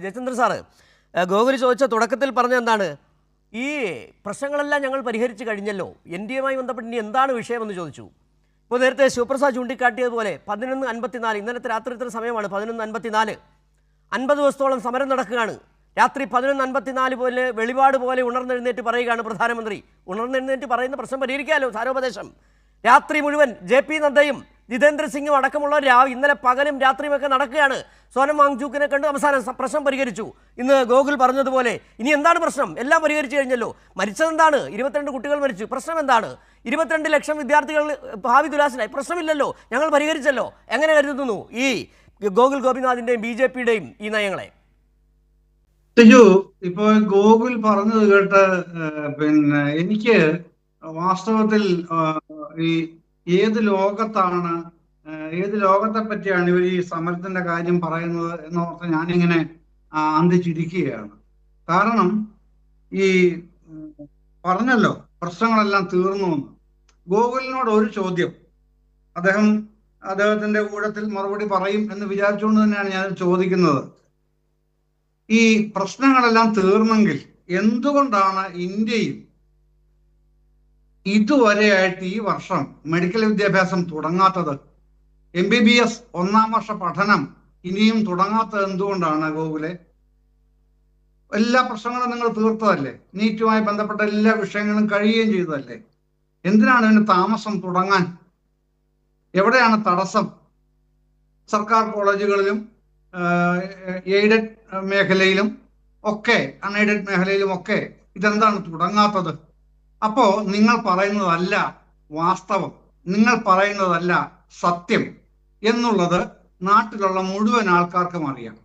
Jayachandran sir Gokul ചോദിച്ച തുടക്കത്തിൽ പറഞ്ഞ എന്താണ്, ഈ പ്രശ്നങ്ങളെല്ലാം ഞങ്ങൾ പരിഹരിച്ചു കഴിഞ്ഞല്ലോ, എൻ ഡി എയുമായി ബന്ധപ്പെട്ട് ഇനി എന്താണ് വിഷയമെന്ന് ചോദിച്ചു. ഇപ്പോൾ നേരത്തെ ശിവപ്രസാദ് ചൂണ്ടിക്കാട്ടിയതുപോലെ 11:54 ഇന്നലത്തെ രാത്രി ഇത്ര സമയമാണ്, 11:54, 50 ദിവസത്തോളം സമരം നടക്കുകയാണ്. രാത്രി 11:54 പോലെ വെളിപാട് പോലെ ഉണർന്നെഴുന്നേറ്റ് പറയുകയാണ് പ്രധാനമന്ത്രി. ഉണർന്നെഴുന്നേറ്റ് പറയുന്ന പ്രശ്നം പരിഹരിക്കാമല്ലോ, സാരോപദേശം. രാത്രി മുഴുവൻ JP നദ്ദയും ജിതേന്ദ്ര സിംഗും അടക്കമുള്ള ഇന്നലെ പകലും രാത്രിയുമൊക്കെ നടക്കുകയാണ്. സോനം വാങ്ചുക്കിനെ കണ്ട് അവസാനം പ്രശ്നം പരിഹരിച്ചു. ഇന്ന് ഗോകുൽ പറഞ്ഞതുപോലെ ഇനി എന്താണ് പ്രശ്നം? എല്ലാം പരിഹരിച്ചു കഴിഞ്ഞല്ലോ. മരിച്ചതെന്താണ്? 22 കുട്ടികൾ മരിച്ചു. പ്രശ്നം എന്താണ്? 22 ലക്ഷം വിദ്യാർത്ഥികൾ ഭാവി ദുലാസിലായി. പ്രശ്നമില്ലല്ലോ, ഞങ്ങൾ പരിഹരിച്ചല്ലോ. എങ്ങനെ കരുതുന്നു ഈ ഗോകുൽ ഗോപിനാഥിന്റെയും BJPയുടെയും ഈ നയങ്ങളെ? ഇപ്പോൾ ഗോകുൽ പറഞ്ഞത് കേട്ട് എനിക്ക് വാസ്തവത്തിൽ ഈ ഏത് ലോകത്തെ പറ്റിയാണ് ഇവർ ഈ സമരത്തിന്റെ കാര്യം പറയുന്നത് എന്നോർത്ത് ഞാനിങ്ങനെ അന്തിച്ചിരിക്കുകയാണ്. കാരണം ഈ പറഞ്ഞല്ലോ പ്രശ്നങ്ങളെല്ലാം തീർന്നു എന്ന്. ഗോകുലിനോട് ഒരു ചോദ്യം, അദ്ദേഹത്തിന്റെ ഊഴത്തിൽ മറുപടി പറയും എന്ന് വിചാരിച്ചുകൊണ്ട് തന്നെയാണ് ഞാൻ ചോദിക്കുന്നത്. ഈ പ്രശ്നങ്ങളെല്ലാം തീർന്നെങ്കിൽ എന്തുകൊണ്ടാണ് ഇന്ത്യയിൽ ഇതുവരെയായിട്ട് ഈ വർഷം മെഡിക്കൽ വിദ്യാഭ്യാസം തുടങ്ങാത്തത്? MBBS 1-ാം വർഷ പഠനം ഇനിയും തുടങ്ങാത്തത് എന്തുകൊണ്ടാണ് ഗോകുലെ? എല്ലാ പ്രശ്നങ്ങളും നിങ്ങൾ തീർത്തതല്ലേ? നീറ്റുമായി ബന്ധപ്പെട്ട എല്ലാ വിഷയങ്ങളും കഴിയുകയും ചെയ്തതല്ലേ? എന്തിനാണ് ഇതിന് താമസം തുടങ്ങാൻ? എവിടെയാണ് തടസ്സം? സർക്കാർ കോളേജുകളിലും എയ്ഡഡ് മേഖലയിലും ഒക്കെ അൺഎയ്ഡഡ് മേഖലയിലും ഒക്കെ ഇതെന്താണ് തുടങ്ങാത്തത്? അപ്പോ നിങ്ങൾ പറയുന്നതല്ല വാസ്തവം, നിങ്ങൾ പറയുന്നതല്ല സത്യം എന്നുള്ളത് നാട്ടിലുള്ള മുഴുവൻ ആൾക്കാർക്കും അറിയാം.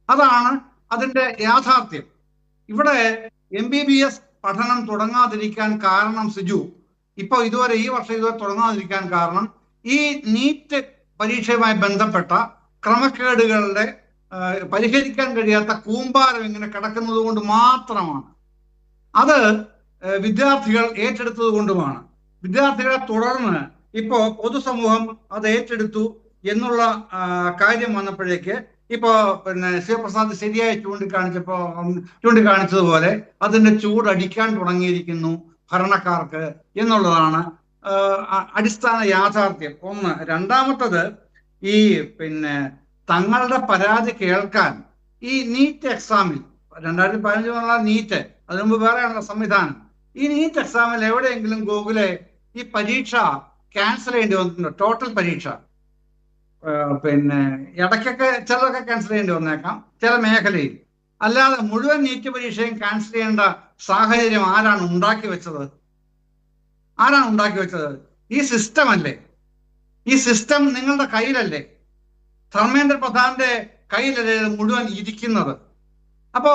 അതാണ് അതിന്റെ യാഥാർത്ഥ്യം. ഇവിടെ MBBS പഠനം തുടങ്ങാതിരിക്കാൻ കാരണം സിജു, ഇപ്പൊ ഈ വർഷം ഇതുവരെ തുടങ്ങാതിരിക്കാൻ കാരണം ഈ നീറ്റ് പരീക്ഷയുമായി ബന്ധപ്പെട്ട ക്രമക്കേടുകളുടെ പരിഹരിക്കാൻ കഴിയാത്ത കൂമ്പാരം ഇങ്ങനെ കിടക്കുന്നത് കൊണ്ട് മാത്രമാണ്. അത് വിദ്യാർത്ഥികൾ ഏറ്റെടുത്തത് കൊണ്ടുമാണ്. വിദ്യാർത്ഥികളെ തുടർന്ന് ഇപ്പോ പൊതുസമൂഹം അത് ഏറ്റെടുത്തു എന്നുള്ള കാര്യം വന്നപ്പോഴേക്ക് ഇപ്പോ ശിവപ്രസാദ് ശരിയായി ചൂണ്ടിക്കാണിച്ചതുപോലെ അതിന്റെ ചൂടടിക്കാൻ തുടങ്ങിയിരിക്കുന്നു ഭരണക്കാർക്ക് എന്നുള്ളതാണ് അടിസ്ഥാന യാഥാർത്ഥ്യം. ഒന്ന്. രണ്ടാമത്തത്, ഈ തങ്ങളുടെ പരാതി കേൾക്കാൻ ഈ നീറ്റ് എക്സാമിൽ 2015 നീറ്റ്, അതിനു മുമ്പ് വേറെയാണല്ലോ സംവിധാനം. ഈ നീറ്റ് എക്സാമിൽ എവിടെയെങ്കിലും ഗോകുലെ ഈ പരീക്ഷ ക്യാൻസൽ ചെയ്യേണ്ടി വന്നിട്ടുണ്ടോ? ടോട്ടൽ പരീക്ഷ ഇടയ്ക്കൊക്കെ ചിലതൊക്കെ ക്യാൻസൽ ചെയ്യേണ്ടി വന്നേക്കാം ചില മേഖലയിൽ. അല്ലാതെ മുഴുവൻ നീറ്റ് പരീക്ഷയും ക്യാൻസൽ ചെയ്യേണ്ട സാഹചര്യം ആരാണ് ഉണ്ടാക്കി വെച്ചത്? ഈ സിസ്റ്റം അല്ലേ? ഈ സിസ്റ്റം നിങ്ങളുടെ കയ്യിലല്ലേ? ധർമ്മേന്ദ്ര പ്രധാന്റെ കയ്യിലല്ലേ മുഴുവൻ ഇരിക്കുന്നത്? അപ്പോ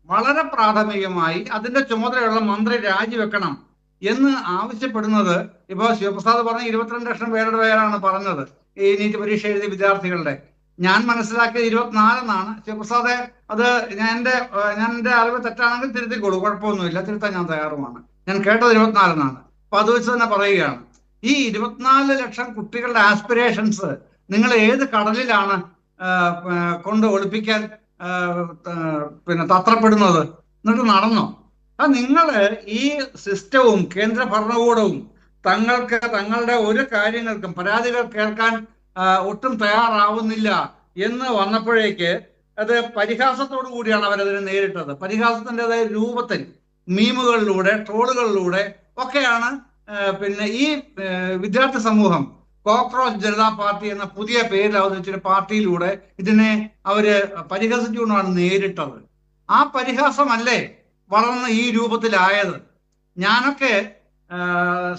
വളരെ പ്രാഥമികമായി അതിന്റെ ചുമതലയുള്ള മന്ത്രി രാജിവെക്കണം എന്ന് ആവശ്യപ്പെടുന്നത്. ഇപ്പോ ശിവപ്രസാദ് പറഞ്ഞ 22 ലക്ഷം പേരുടെ പേരാണ് പറഞ്ഞത് ഈ നീറ്റ് പരീക്ഷ എഴുതിയ വിദ്യാർത്ഥികളുടെ. ഞാൻ മനസ്സിലാക്കിയത് 24 എന്നാണ്. ശിവപ്രസാദ് അത് ഞാൻ എന്റെ അറിവ് തെറ്റാണെങ്കിൽ തിരുത്തിക്കോളൂ, കുഴപ്പമൊന്നുമില്ല, തിരുത്താൻ ഞാൻ തയ്യാറുമാണ്. ഞാൻ കേട്ടത് 24 എന്നാണ്. അപ്പൊ അത് വെച്ച് തന്നെ പറയുകയാണ്, ഈ 24 ലക്ഷം കുട്ടികളുടെ ആസ്പിറേഷൻസ് നിങ്ങൾ ഏത് കടലിലാണ് കൊണ്ട് ഒളിപ്പിക്കാൻ തത്രപ്പെടുന്നത്? എന്നിട്ട് നടന്നോ? നിങ്ങള് ഈ സിസ്റ്റവും കേന്ദ്ര ഭരണകൂടവും തങ്ങളുടെ ഒരു കാര്യങ്ങൾക്കും പരാതികൾ കേൾക്കാൻ ഒട്ടും തയ്യാറാവുന്നില്ല എന്ന് വന്നപ്പോഴേക്ക് അത് പരിഹാസത്തോടു കൂടിയാണ് അവരതിനെ നേരിട്ടത്. പരിഹാസത്തിൻ്റെതായ രൂപത്തിൽ മീമുകളിലൂടെ ട്രോളുകളിലൂടെ ഒക്കെയാണ് ഈ വിദ്യാർത്ഥി സമൂഹം കോക്രോച്ച് ജനതാ പാർട്ടി എന്ന പുതിയ പേരിൽ അവതരിച്ചൊരു പാർട്ടിയിലൂടെ ഇതിനെ അവര് പരിഹസിച്ചുകൊണ്ടാണ് നേരിട്ടത്. ആ പരിഹാസമല്ലേ വളർന്ന് ഈ രൂപത്തിലായത്? ഞാനൊക്കെ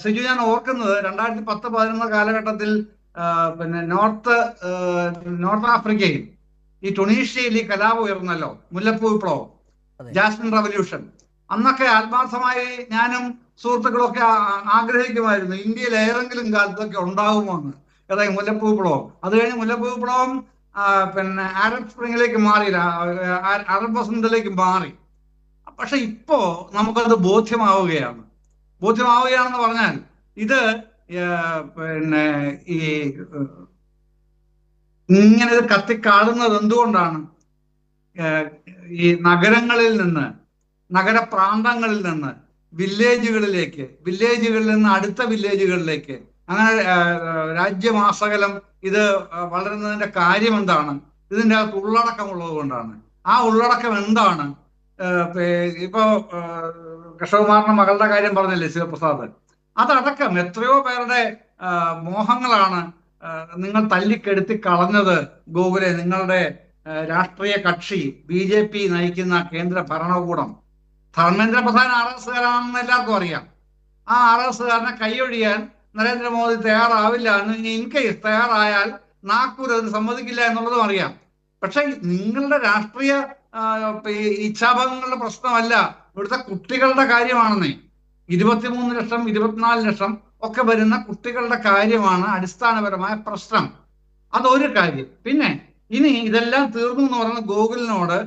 സിജു, ഞാൻ ഓർക്കുന്നത് 2010-11 കാലഘട്ടത്തിൽ നോർത്ത് ആഫ്രിക്കയിൽ ഈ ടുണീഷ്യയിൽ ഈ കലാപം ഉയർന്നല്ലോ, മുല്ലപ്പൂ വിപ്ലവം, ജാസ്മിൻ റവല്യൂഷൻ. അന്നൊക്കെ ആത്മാർത്ഥമായി ഞാനും സുഹൃത്തുക്കളൊക്കെ ആഗ്രഹിക്കുമായിരുന്നു ഇന്ത്യയിൽ ഏതെങ്കിലും കാലത്തൊക്കെ ഉണ്ടാകുമോ എന്ന്. അതായത് മുല്ലപ്പൂ വിപ്ലവം. അത് കഴിഞ്ഞ് മുല്ലപ്പൂ വിപ്ലവം അറബ് സ്പ്രിങ്ങിലേക്ക് മാറിയില്ല, അറബ് വസന്തത്തിലേക്ക് മാറി. പക്ഷെ ഇപ്പോ നമുക്കത് ബോധ്യമാവുകയാണെന്ന് പറഞ്ഞാൽ ഇത് ഈ ഇങ്ങനെ ഇത് കത്തിക്കാളുന്നത് എന്തുകൊണ്ടാണ്? ഈ നഗരങ്ങളിൽ നിന്ന്, നഗരപ്രാന്തങ്ങളിൽ നിന്ന് വില്ലേജുകളിൽ നിന്ന് അടുത്ത വില്ലേജുകളിലേക്ക്, അങ്ങനെ രാജ്യമാസകലം ഇത് വളരുന്നതിന്റെ കാര്യം എന്താണ്? ഇതിൻ്റെ അകത്ത് ഉള്ളടക്കമുള്ളത് കൊണ്ടാണ്. ആ ഉള്ളടക്കം എന്താണ്? ഇപ്പോ കൃഷ്ണകുമാറിന്റെ മകളുടെ കാര്യം പറഞ്ഞല്ലേ ശിവപ്രസാദ്, അതടക്കം എത്രയോ പേരുടെ മോഹങ്ങളാണ് നിങ്ങൾ തല്ലിക്കെടുത്തി കളഞ്ഞത്. ഗോകുലെ, നിങ്ങളുടെ രാഷ്ട്രീയ കക്ഷി BJP നയിക്കുന്ന കേന്ദ്ര ഭരണകൂടം. ധർമ്മേന്ദ്ര പ്രധാൻ RSകാരാണെന്ന് എല്ലാവർക്കും അറിയാം. ആ RSകാരനെ കൈയൊഴിയാൻ നരേന്ദ്രമോദി തയ്യാറാവില്ല എന്ന്, ഇൻ കേസ് തയ്യാറായാൽ നാഗ്പൂർ അതിന് സമ്മതിക്കില്ല എന്നുള്ളതും അറിയാം. പക്ഷെ നിങ്ങളുടെ രാഷ്ട്രീയ ഇച്ഛാഭംഗങ്ങളുടെ പ്രശ്നമല്ല, ഇവിടുത്തെ കുട്ടികളുടെ കാര്യമാണെന്നേ. 23 ലക്ഷം 24 ലക്ഷം ഒക്കെ വരുന്ന കുട്ടികളുടെ കാര്യമാണ് അടിസ്ഥാനപരമായ പ്രശ്നം. അതൊരു കാര്യം. പിന്നെ ഇനി ഇതെല്ലാം തീർന്നു എന്ന് പറയുന്ന ഗോകുലിനോട്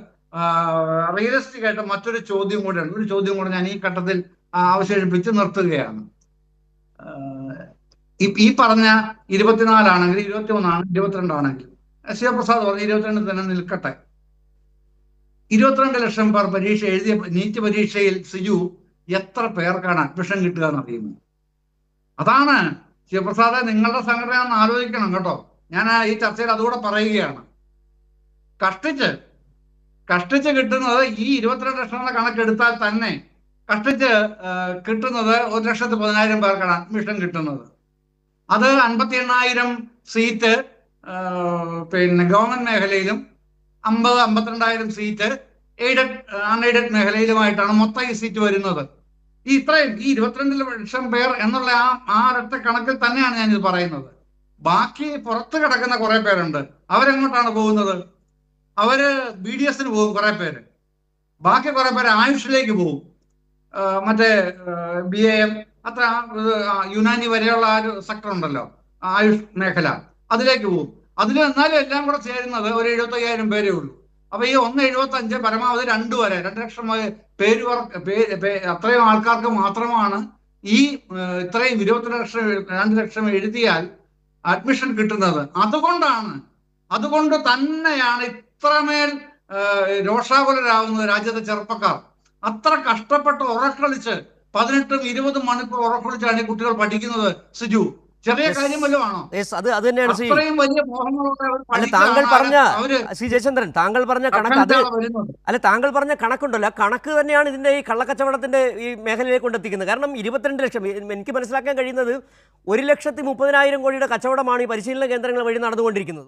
റിയലിസ്റ്റിക് ആയിട്ട് മറ്റൊരു ചോദ്യം കൂടെയാണ്. ഒരു ചോദ്യം കൂടെ ഞാൻ ഈ ഘട്ടത്തിൽ അവശേഷിപ്പിച്ച് നിർത്തുകയാണ്. ഈ പറഞ്ഞ 24 ആണെങ്കിൽ, 21 ആണ്, 22 ആണെങ്കിൽ, ശിവപ്രസാദ് പറഞ്ഞ 22 തന്നെ നിൽക്കട്ടെ. 22 ലക്ഷം പേർ പരീക്ഷ എഴുതിയ നീറ്റ് പരീക്ഷയിൽ സിജു എത്ര പേർക്കാണ് അഡ്മിഷൻ കിട്ടുക എന്നറിയുന്നു? അതാണ് ശിവപ്രസാദ്, നിങ്ങളുടെ സംഘടന ഒന്ന് ആലോചിക്കണം കേട്ടോ. ഞാൻ ഈ ചർച്ചയിൽ അതുകൂടെ പറയുകയാണ്. കഷ്ടിച്ച് കിട്ടുന്നത് ഈ 22 ലക്ഷങ്ങളുടെ കണക്കെടുത്താൽ തന്നെ കഷ്ടിച്ച് കിട്ടുന്നത് 1,10,000 പേർക്കാണ് അഡ്മിഷൻ കിട്ടുന്നത്. അത് 58,000 സീറ്റ് പിന്നെ ഗവൺമെന്റ് മേഖലയിലും 52,000 സീറ്റ് എയ്ഡഡ് അൺഎയ്ഡഡ് മേഖലയിലുമായിട്ടാണ് മൊത്തം ഈ സീറ്റ് വരുന്നത്. ഈ 22 ലക്ഷം പേർ എന്നുള്ള ആ ഒരൊറ്റ കണക്കിൽ തന്നെയാണ് ഞാനിത് പറയുന്നത്. ബാക്കി പുറത്ത് കിടക്കുന്ന കുറെ പേരുണ്ട്. അവരെങ്ങോട്ടാണ് പോകുന്നത്? അവര് BDSന് പോകും കുറെ പേര്. ബാക്കി കുറെ പേര് ആയുഷിലേക്ക് പോകും. മറ്റേ BAM, അത്ര യുനാനി വരെയുള്ള ആ ഒരു സെക്ടർ ഉണ്ടല്ലോ, ആയുഷ് മേഖല, അതിലേക്ക് പോകും. അതിൽ എന്നാലും എല്ലാം കൂടെ ചേരുന്നത് ഒരു 75,000 പേരേ ഉള്ളൂ. അപ്പൊ ഈ 1,75 പരമാവധി 2 വരെ 2 ലക്ഷം അത്രയും ആൾക്കാർക്ക് മാത്രമാണ് ഈ ഇത്രയും 2 ലക്ഷം എഴുതിയാൽ അഡ്മിഷൻ കിട്ടുന്നത്. അതുകൊണ്ട് തന്നെയാണ് ഇത്രമേൽ രോഷാകുലരാകുന്നത് രാജ്യത്തെ ചെറുപ്പക്കാർ. അത്ര കഷ്ടപ്പെട്ട് ഉറക്കളിച്ച് 18-20 മണിക്കൂർ ഉറക്കളിച്ചാണ് ഈ കുട്ടികൾ പഠിക്കുന്നത്. സിജു, ചെറിയ കാര്യം വല്ലതും ആണോ? അത് തന്നെയാണ് അത്രയും വലിയ താങ്കൾ പറഞ്ഞ ശ്രീ ജയചന്ദ്രൻ, താങ്കൾ പറഞ്ഞ കണക്ക് താങ്കൾ പറഞ്ഞ കണക്കുണ്ടല്ലോ, കണക്ക് തന്നെയാണ് ഇതിന്റെ ഈ കള്ളക്കച്ചവടത്തിന്റെ ഈ മേഖലയിലേക്ക് കൊണ്ടെത്തിക്കുന്നത്. കാരണം 22 ലക്ഷം, എനിക്ക് മനസ്സിലാക്കാൻ കഴിയുന്നത് 1,30,000 കോടിയുടെ കച്ചവടമാണ് ഈ പരിശീലന കേന്ദ്രങ്ങൾ വഴി നടന്നുകൊണ്ടിരിക്കുന്നത്.